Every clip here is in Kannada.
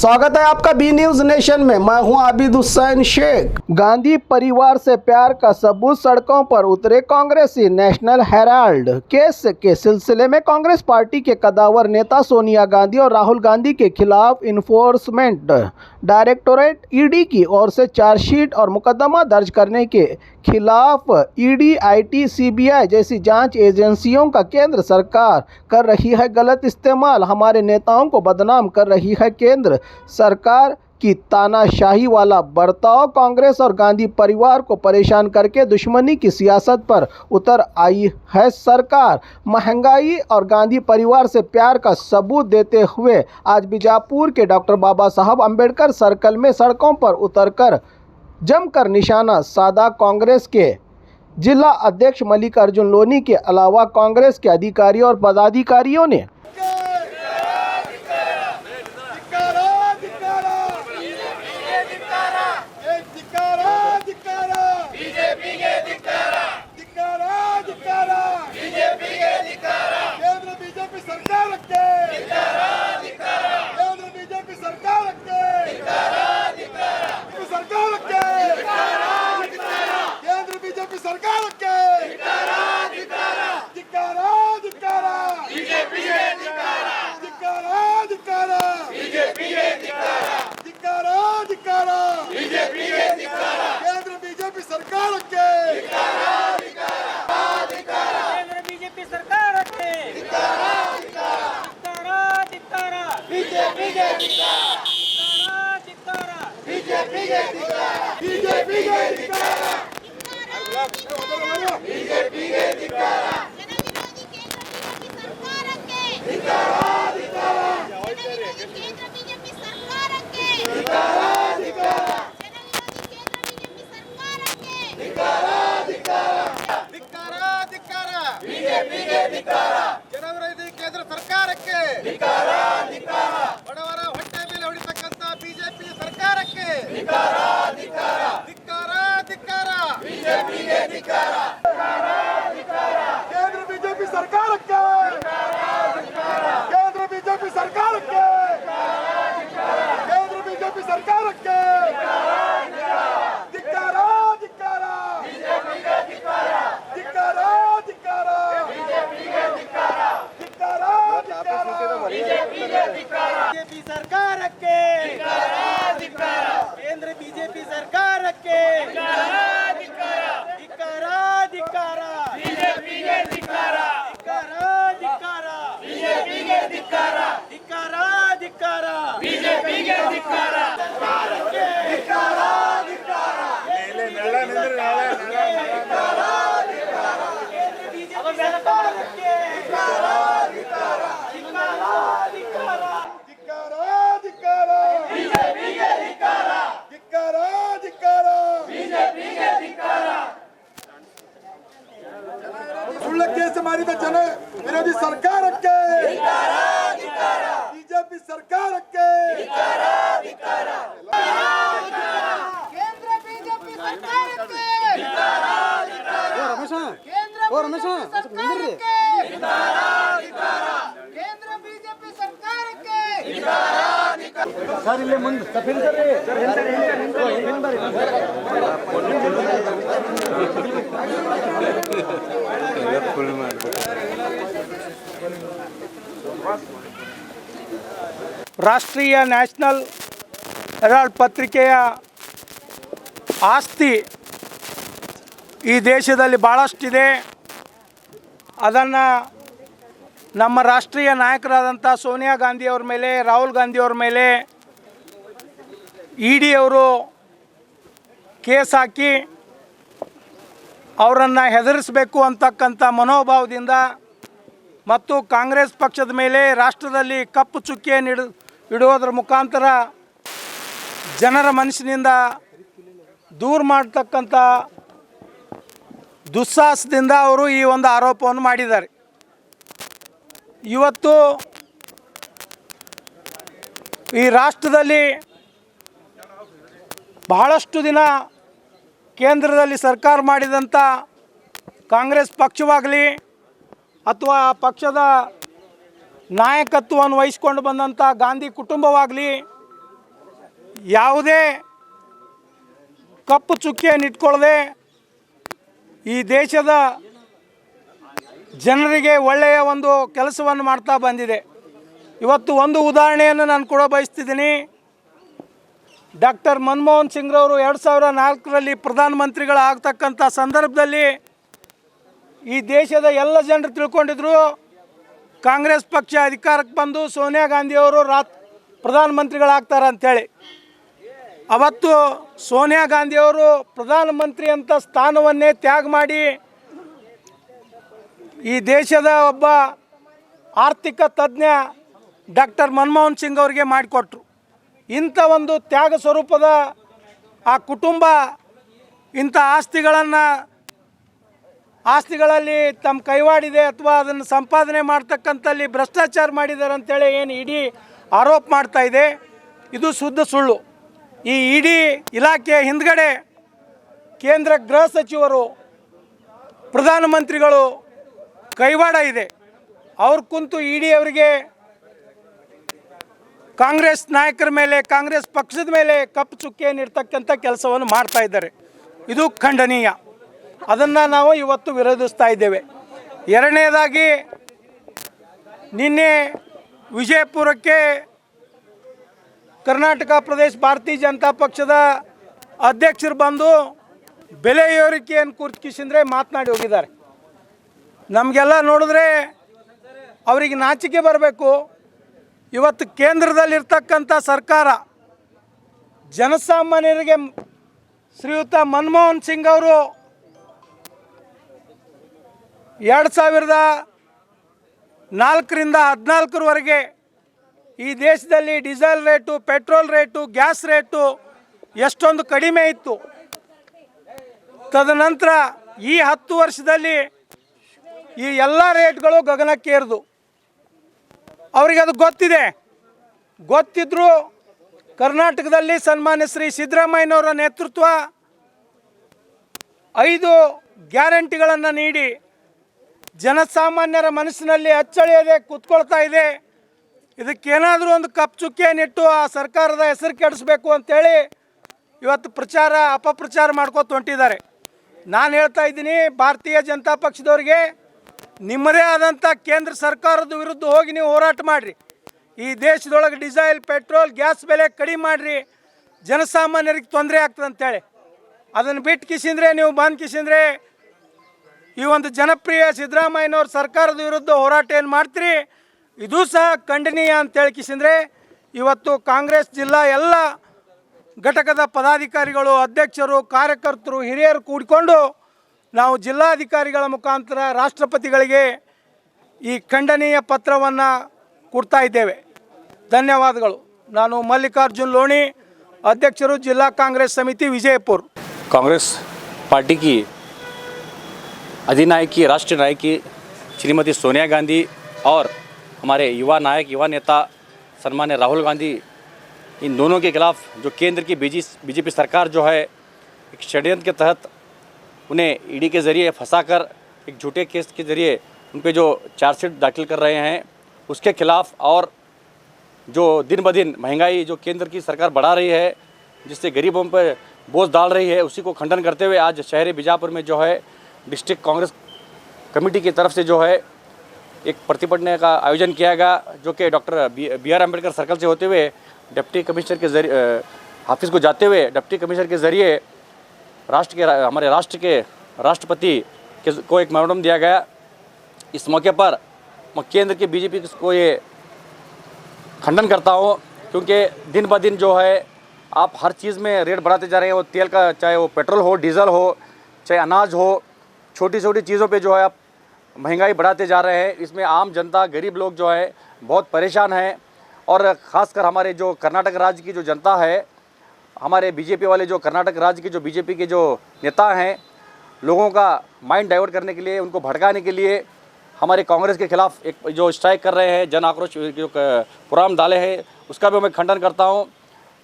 स्वागत है आपका बी न्यूज नेशन में। मैं हूं आबिद हुसैन शेख। गांधी परिवार से प्यार का सबूत सड़कों पर उतरे कांग्रेसी। नेशनल हेराल्ड केस के सिलसिले में कांग्रेस पार्टी के कदावर नेता सोनिया गांधी और राहुल गांधी के खिलाफ इन्फोर्समेंट डायरेक्टोरेट ईडी की ओर से चार्जशीट और मुकदमा दर्ज करने के खिलाफ ईडी, आईटी, सीबीआई जैसी जांच एजेंसियों का केंद्र सरकार कर रही है गलत इस्तेमाल। हमारे नेताओं को बदनाम कर रही है केंद्र सरकार की तानाशाही वाला बर्ताव। कांग्रेस और गांधी परिवार को परेशान करके दुश्मनी की सियासत पर उतर आई है सरकार। महंगाई और गांधी परिवार से प्यार का सबूत देते हुए आज बीजापुर के डॉक्टर बाबा साहब अम्बेडकर सर्कल में सड़कों पर उतरकर जमकर निशाना साधा। कांग्रेस के जिला अध्यक्ष मल्लिकार्जुन लोनी के अलावा कांग्रेस के अधिकारियों और पदाधिकारियों ने ಜನವಿರೋಧಿ ಕೇಂದ್ರ ಸರ್ಕಾರಕ್ಕೆ ಬಡವರ ಹೊಟ್ಟೆ ಮೇಲೆ ಹೊಡಿತಕ್ಕಂತ ಬಿಜೆಪಿ ಸರ್ಕಾರಕ್ಕೆ ಕೇಂದ್ರ ಬಿಜೆಪಿ ಸರ್ಕಾರಕ್ಕೆ ಕೇಂದ್ರ ಬಿಜೆಪಿ ಸರ್ಕಾರಕ್ಕೆ ಕೇಂದ್ರ ಬಿಜೆಪಿ ಸರ್ಕಾರಕ್ಕೆ ಬಿಜೆಪಿ ಸರ್ಕಾರಕ್ಕೆ ಕೇಂದ್ರ ಬಿಜೆಪಿ ಸರ್ಕಾರಕ್ಕೆ ಸುಳ್ಳ ಕೇಸ್ ಮಾಡಿದ ಜನ ವಿರೋಧಿ ಸರ್ಕಾರಕ್ಕೆ ಬಿಜೆಪಿ ಸರ್ಕಾರಕ್ಕೆ ಕೇಂದ್ರ ಬಿಜೆಪಿ ಸರ್ಕಾರಕ್ಕೆ ಕೇಂದ್ರ ಬಿಜೆಪಿ ಸರ್ಕಾರಕ್ಕೆ ಸರ್ ಇಲ್ಲೇ ಮುಂದೆ ರಾಷ್ಟ್ರೀಯ ನ್ಯಾಷನಲ್ ಹೆರಾಲ್ಡ್ ಪತ್ರಿಕೆಯ ಆಸ್ತಿ ಈ ದೇಶದಲ್ಲಿ ಭಾಳಷ್ಟಿದೆ. ಅದನ್ನು ನಮ್ಮ ರಾಷ್ಟ್ರೀಯ ನಾಯಕರಾದಂಥ ಸೋನಿಯಾ ಗಾಂಧಿಯವ್ರ ಮೇಲೆ, ರಾಹುಲ್ ಗಾಂಧಿಯವ್ರ ಮೇಲೆ ಇ ಡಿ ಅವರು ಕೇಸ್ ಹಾಕಿ ಅವರನ್ನು ಹೆದರಿಸಬೇಕು ಅಂತಕ್ಕಂಥ ಮನೋಭಾವದಿಂದ ಮತ್ತು ಕಾಂಗ್ರೆಸ್ ಪಕ್ಷದ ಮೇಲೆ ರಾಷ್ಟ್ರದಲ್ಲಿ ಕಪ್ಪು ಚುಕ್ಕಿಯನ್ನು ಇಡುವುದರ ಮುಖಾಂತರ ಜನರ ಮನಸ್ಸಿನಿಂದ ದೂರ ಮಾಡತಕ್ಕಂಥ ದುಸ್ಸಾಹಸದಿಂದ ಅವರು ಈ ಒಂದು ಆರೋಪವನ್ನು ಮಾಡಿದ್ದಾರೆ. ಇವತ್ತು ಈ ರಾಷ್ಟ್ರದಲ್ಲಿ ಬಹಳಷ್ಟು ದಿನ ಕೇಂದ್ರದಲ್ಲಿ ಸರ್ಕಾರ ಮಾಡಿದಂಥ ಕಾಂಗ್ರೆಸ್ ಪಕ್ಷವಾಗಲಿ ಅಥವಾ ಪಕ್ಷದ ನಾಯಕತ್ವವನ್ನು ವಹಿಸಿಕೊಂಡು ಬಂದಂಥ ಗಾಂಧಿ ಕುಟುಂಬವಾಗಲಿ ಯಾವುದೇ ಕಪ್ಪು ಚುಕ್ಕಿಯನ್ನು ಇಟ್ಕೊಳ್ಳದೆ ಈ ದೇಶದ ಜನರಿಗೆ ಒಳ್ಳೆಯ ಒಂದು ಕೆಲಸವನ್ನು ಮಾಡ್ತಾ ಬಂದಿದೆ. ಇವತ್ತು ಒಂದು ಉದಾಹರಣೆಯನ್ನು ನಾನು ಕೂಡ ಬಯಸ್ತಿದ್ದೀನಿ. ಡಾಕ್ಟರ್ ಮನಮೋಹನ್ ಸಿಂಗ್ರವರು 2004ರಲ್ಲಿ ಪ್ರಧಾನಮಂತ್ರಿಗಳಾಗ್ತಕ್ಕಂಥ ಸಂದರ್ಭದಲ್ಲಿ ಈ ದೇಶದ ಎಲ್ಲ ಜನರು ತಿಳ್ಕೊಂಡಿದ್ರು ಕಾಂಗ್ರೆಸ್ ಪಕ್ಷ ಅಧಿಕಾರಕ್ಕೆ ಬಂದು ಸೋನಿಯಾ ಗಾಂಧಿಯವರು ಪ್ರಧಾನಮಂತ್ರಿಗಳಾಗ್ತಾರೆ ಅಂಥೇಳಿ. ಅವತ್ತು ಸೋನಿಯಾ ಗಾಂಧಿಯವರು ಪ್ರಧಾನಮಂತ್ರಿ ಅಂತ ಸ್ಥಾನವನ್ನೇ ತ್ಯಾಗ ಮಾಡಿ ಈ ದೇಶದ ಒಬ್ಬ ಆರ್ಥಿಕ ತಜ್ಞ ಡಾಕ್ಟರ್ ಮನಮೋಹನ್ ಸಿಂಗ್ ಅವರಿಗೆ ಮಾಡಿಕೊಟ್ರು. ಇಂಥ ಒಂದು ತ್ಯಾಗ ಸ್ವರೂಪದ ಆ ಕುಟುಂಬ ಇಂಥ ಆಸ್ತಿಗಳಲ್ಲಿ ತಮ್ಮ ಕೈವಾಡಿದೆ ಅಥವಾ ಅದನ್ನು ಸಂಪಾದನೆ ಮಾಡ್ತಕ್ಕಂಥಲ್ಲಿ ಭ್ರಷ್ಟಾಚಾರ ಮಾಡಿದ್ದಾರೆ ಅಂತೇಳಿ ಏನು ಇಡಿ ಆರೋಪ ಮಾಡ್ತಾ ಇದೆ, ಇದು ಶುದ್ಧ ಸುಳ್ಳು. ಈ ಇಡಿ ಇಲಾಖೆ ಹಿಂದ್ಗಡೆ ಕೇಂದ್ರ ಗೃಹ ಸಚಿವರು, ಪ್ರಧಾನಮಂತ್ರಿಗಳು ಕೈವಾಡ ಇದೆ. ಅವ್ರು ಕುಂತು ಇಡಿ ಅವರಿಗೆ ಕಾಂಗ್ರೆಸ್ ನಾಯಕರ ಮೇಲೆ, ಕಾಂಗ್ರೆಸ್ ಪಕ್ಷದ ಮೇಲೆ ಕಪ್ಪು ಚುಕ್ಕಿಯನ್ನು ಇರ್ತಕ್ಕಂಥ ಕೆಲಸವನ್ನು ಮಾಡ್ತಾ ಇದ್ದಾರೆ. ಇದು ಖಂಡನೀಯ. ಅದನ್ನು ನಾವು ಇವತ್ತು ವಿರೋಧಿಸ್ತಾ ಇದ್ದೇವೆ. ಎರಡನೇದಾಗಿ ನಿನ್ನೆ ವಿಜಯಪುರಕ್ಕೆ ಕರ್ನಾಟಕ ಪ್ರದೇಶ ಭಾರತೀಯ ಜನತಾ ಪಕ್ಷದ ಅಧ್ಯಕ್ಷರು ಬಂದು ಬೆಲೆ ಏರಿಕೆಯನ್ನು ಕುರಿತುಕಿಸಿದ್ರೆ ಮಾತನಾಡಿ ಹೋಗಿದ್ದಾರೆ. ನಮಗೆಲ್ಲ ನೋಡಿದ್ರೆ ಅವರಿಗೆ ನಾಚಿಕೆ ಬರಬೇಕು. ಇವತ್ತು ಕೇಂದ್ರದಲ್ಲಿರ್ತಕ್ಕಂಥ ಸರ್ಕಾರ ಜನಸಾಮಾನ್ಯರಿಗೆ ಶ್ರೀಯುತ ಮನಮೋಹನ್ ಸಿಂಗ್ ಅವರು 2004ರಿಂದ 2014ರವರೆಗೆ ಈ ದೇಶದಲ್ಲಿ diesel rate, petrol rate, gas rate ಎಷ್ಟೊಂದು ಕಡಿಮೆ ಇತ್ತು. ತದನಂತರ ಈ 10 ವರ್ಷದಲ್ಲಿ ಈ ಎಲ್ಲ ರೇಟ್ಗಳು ಗಗನಕ್ಕೇರಿದು. ಅವರಿಗೆ ಅದು ಗೊತ್ತಿದ್ದರೂ ಕರ್ನಾಟಕದಲ್ಲಿ ಸನ್ಮಾನ್ಯ ಶ್ರೀ ಸಿದ್ದರಾಮಯ್ಯನವರ ನೇತೃತ್ವ 5 ಗ್ಯಾರಂಟಿಗಳನ್ನು ನೀಡಿ ಜನಸಾಮಾನ್ಯರ ಮನಸ್ಸಿನಲ್ಲಿ ಅಚ್ಚಳಿಯದೆ ಕೂತ್ಕೊಳ್ತಾ ಇದೆ. ಇದಕ್ಕೇನಾದರೂ ಒಂದು ಕಪ್ಪು ಚುಕ್ಕಿಯನ್ನಿಟ್ಟು ಆ ಸರ್ಕಾರದ ಹೆಸರು ಕೆಡಿಸ್ಬೇಕು ಅಂತೇಳಿ ಇವತ್ತು ಅಪಪ್ರಚಾರ ಮಾಡ್ಕೊತ ಹೊಂಟಿದ್ದಾರೆ. ನಾನು ಹೇಳ್ತಾ ಇದ್ದೀನಿ, ಭಾರತೀಯ ಜನತಾ ಪಕ್ಷದವ್ರಿಗೆ ನಿಮ್ಮದೇ ಆದಂಥ ಕೇಂದ್ರ ಸರ್ಕಾರದ ವಿರುದ್ಧ ಹೋಗಿ ನೀವು ಹೋರಾಟ ಮಾಡಿರಿ. ಈ ದೇಶದೊಳಗೆ ಡೀಸೆಲ್, ಪೆಟ್ರೋಲ್, ಗ್ಯಾಸ್ ಬೆಲೆ ಕಡಿಮೆ ಮಾಡಿರಿ, ಜನಸಾಮಾನ್ಯರಿಗೆ ತೊಂದರೆ ಆಗ್ತದೆ ಅಂತೇಳಿ. ಅದನ್ನು ಬಿಟ್ಟು ಕಿಸಿಂದ್ರೆ ನೀವು ಬಂದು ಕಿಸಿಂದ್ರೆ ಈ ಒಂದು ಜನಪ್ರಿಯ ಸಿದ್ದರಾಮಯ್ಯನವ್ರ ಸರ್ಕಾರದ ವಿರುದ್ಧ ಹೋರಾಟ ಏನು ಮಾಡ್ತೀರಿ, ಇದೂ ಸಹ ಖಂಡನೀಯ ಅಂತೇಳಿ ಕಿಸಿಂದ್ರೆ ಇವತ್ತು ಕಾಂಗ್ರೆಸ್ ಜಿಲ್ಲಾ ಎಲ್ಲ ಘಟಕದ ಪದಾಧಿಕಾರಿಗಳು, ಅಧ್ಯಕ್ಷರು, ಕಾರ್ಯಕರ್ತರು, ಹಿರಿಯರು ಕೂಡಿಕೊಂಡು ನಾವು ಜಿಲ್ಲಾಧಿಕಾರಿಗಳ ಮುಖಾಂತರ ರಾಷ್ಟ್ರಪತಿಗಳಿಗೆ ಈ ಖಂಡನೀಯ ಪತ್ರವನ್ನು ಕೊಡ್ತಾ ಇದ್ದೇವೆ. ಧನ್ಯವಾದಗಳು. ನಾನು ಮಲ್ಲಿಕಾರ್ಜುನ್ ಲೋಣಿ, अध्यक्षರು जिला कांग्रेस समिति विजयपुर। कांग्रेस पार्टी की अधिनायकी, राष्ट्रीय नायकी श्रीमती सोनिया गांधी और हमारे युवा नायक, युवा नेता सम्मान्य राहुल गांधी, इन दोनों के खिलाफ़ जो केंद्र की बीजेपी सरकार जो है एक षड्यंत्र के तहत उन्हें ईडी के ज़रिए फंसाकर एक झूठे केस के ज़रिए उन पर जो चार्जशीट दाखिल कर रहे हैं, उसके खिलाफ़ और जो दिन ब दिन महंगाई जो केंद्र की सरकार बढ़ा रही है, जिससे गरीबों पर बोझ डाल रही है, उसी को खंडन करते हुए आज शहरी बीजापुर में जो है डिस्ट्रिक्ट कांग्रेस कमेटी की तरफ से जो है एक प्रतिभटना का आयोजन किया गया, जो कि डॉक्टर बी.आर. अम्बेडकर सर्कल से होते हुए डिप्टी कमिश्नर के जरिए ऑफिस को जाते हुए डिप्टी कमिश्नर के ज़रिए हमारे राष्ट्र के राष्ट्रपति को एक मेमोरेंडम दिया गया। इस मौके पर मैं केंद्र की बीजेपी को ये खंडन करता हूँ, क्योंकि दिन ब दिन जो है आप हर चीज़ में रेट बढ़ाते जा रहे हैं। वो तेल का, चाहे वो पेट्रोल हो, डीजल हो, चाहे अनाज हो, छोटी छोटी चीज़ों पे जो है आप महंगाई बढ़ाते जा रहे हैं। इसमें आम जनता, गरीब लोग जो है बहुत परेशान हैं। और ख़ासकर हमारे जो कर्नाटक राज्य की जो जनता है, हमारे बीजेपी वाले जो कर्नाटक राज्य की जो बीजेपी के जो नेता हैं, लोगों का माइंड डाइवर्ट करने के लिए, उनको भड़काने के लिए हमारे कांग्रेस के खिलाफ़ एक जो स्ट्राइक कर रहे हैं, जन आक्रोश जो प्रोग्राम डाले हैं, उसका भी मैं खंडन करता हूं।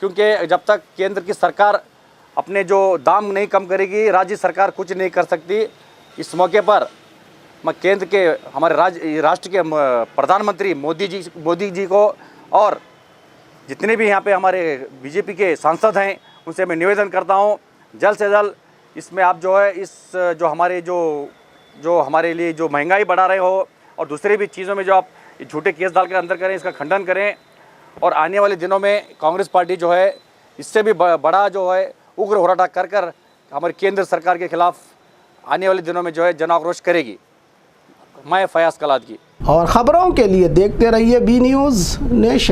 क्योंकि जब तक केंद्र की सरकार अपने जो दाम नहीं कम करेगी, राज्य सरकार कुछ नहीं कर सकती। इस मौके पर मैं केंद्र के हमारे राष्ट्र के प्रधानमंत्री मोदी जी को और जितने भी यहाँ पे हमारे बीजेपी के सांसद हैं उनसे मैं निवेदन करता हूँ जल्द से जल्द इसमें आप जो है इस जो हमारे जो हमारे लिए जो महंगाई बढ़ा रहे हो और दूसरे भी चीज़ों में जो आप झूठे केस डाल कर अंदर करें, इसका खंडन करें और आने वाले दिनों में कांग्रेस पार्टी जो है इससे भी बड़ा जो है उग्र होराटा कर हमारी केंद्र सरकार के खिलाफ आने वाले दिनों में जो है जन आक्रोश करेगी। मैं फयाज कलादगी। और खबरों के लिए देखते रहिए बी न्यूज़ नेशन।